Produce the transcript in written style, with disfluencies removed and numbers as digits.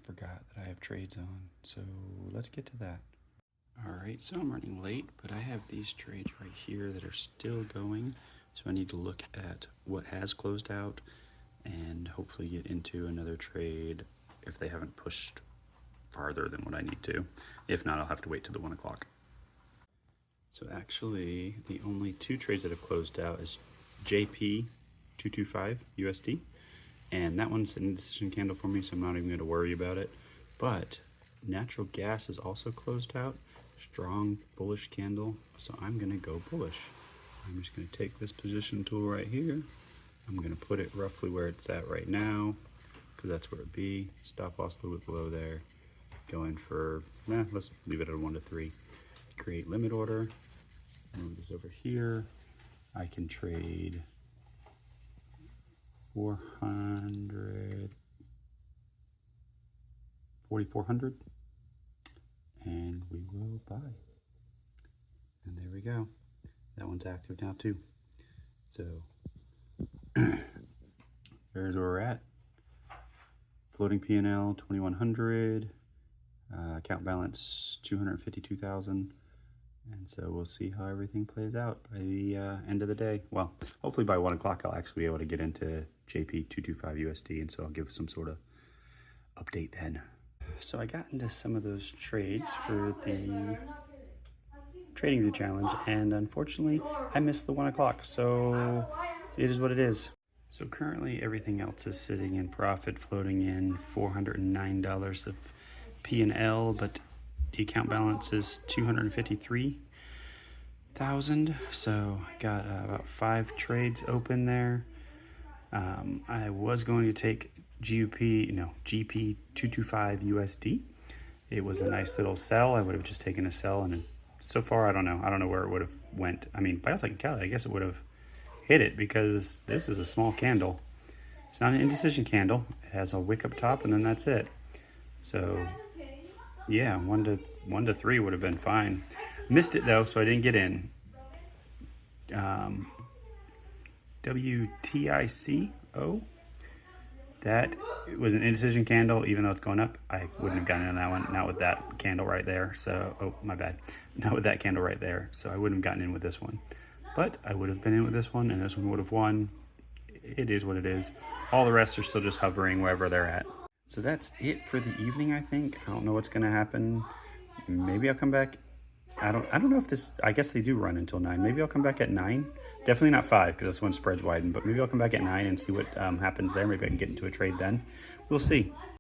forgot that I have trades on, so let's get to that. All right, so I'm running late, but I have these trades right here that are still going. So I need to look at what has closed out and hopefully get into another trade if they haven't pushed farther than what I need to. If not, I'll have to wait till the 1 o'clock. So actually, the only two trades that have closed out is JP 225 USD. And that one's an indecision candle for me, so I'm not even going to worry about it. But natural gas is also closed out. Strong bullish candle, so I'm going to go bullish. I'm just going to take this position tool right here. I'm going to put it roughly where it's at right now, because that's where it'd be. Stop loss a little bit below there. Going for, let's leave it at a 1 to 3. Create limit order. Move this over here. I can trade 400, 4,400, and we will buy. And there we go. That one's active now too. So there's where we're at. Floating P&L 2,100, account balance 252,000. And so we'll see how everything plays out by the end of the day. Well, hopefully by 1 o'clock I'll actually be able to get into JP 225 USD, and so I'll give some sort of update then. So I got into some of those trades for the Trading View Challenge, and unfortunately I missed the 1 o'clock, so it is what it is. So currently everything else is sitting in profit, floating in $409 of P&L, but the account balance is 253,000. So got about 5 trades open there. I was going to take GP 225 USD. It was a nice little sell. I would have just taken a sell, and so far I don't know where it would have went. I mean, by all technicality, I guess it would have hit it, because this is a small candle. It's not an indecision candle. It has a wick up top, and then that's it. So yeah, 1 to 3 would have been fine. Missed it though, so I didn't get in. WTICO, that was an indecision candle. Even though it's going up, I wouldn't have gotten in that one. Not with that candle right there. So, oh, my bad. Not with that candle right there. So I wouldn't have gotten in with this one. But I would have been in with this one, and this one would have won. It is what it is. All the rest are still just hovering wherever they're at. So that's it for the evening, I think. I don't know what's going to happen. Maybe I'll come back. I don't know if this, I guess they do run until 9. Maybe I'll come back at 9. Definitely not 5, because that's when spreads widen. But maybe I'll come back at 9 and see what happens there. Maybe I can get into a trade then. We'll see.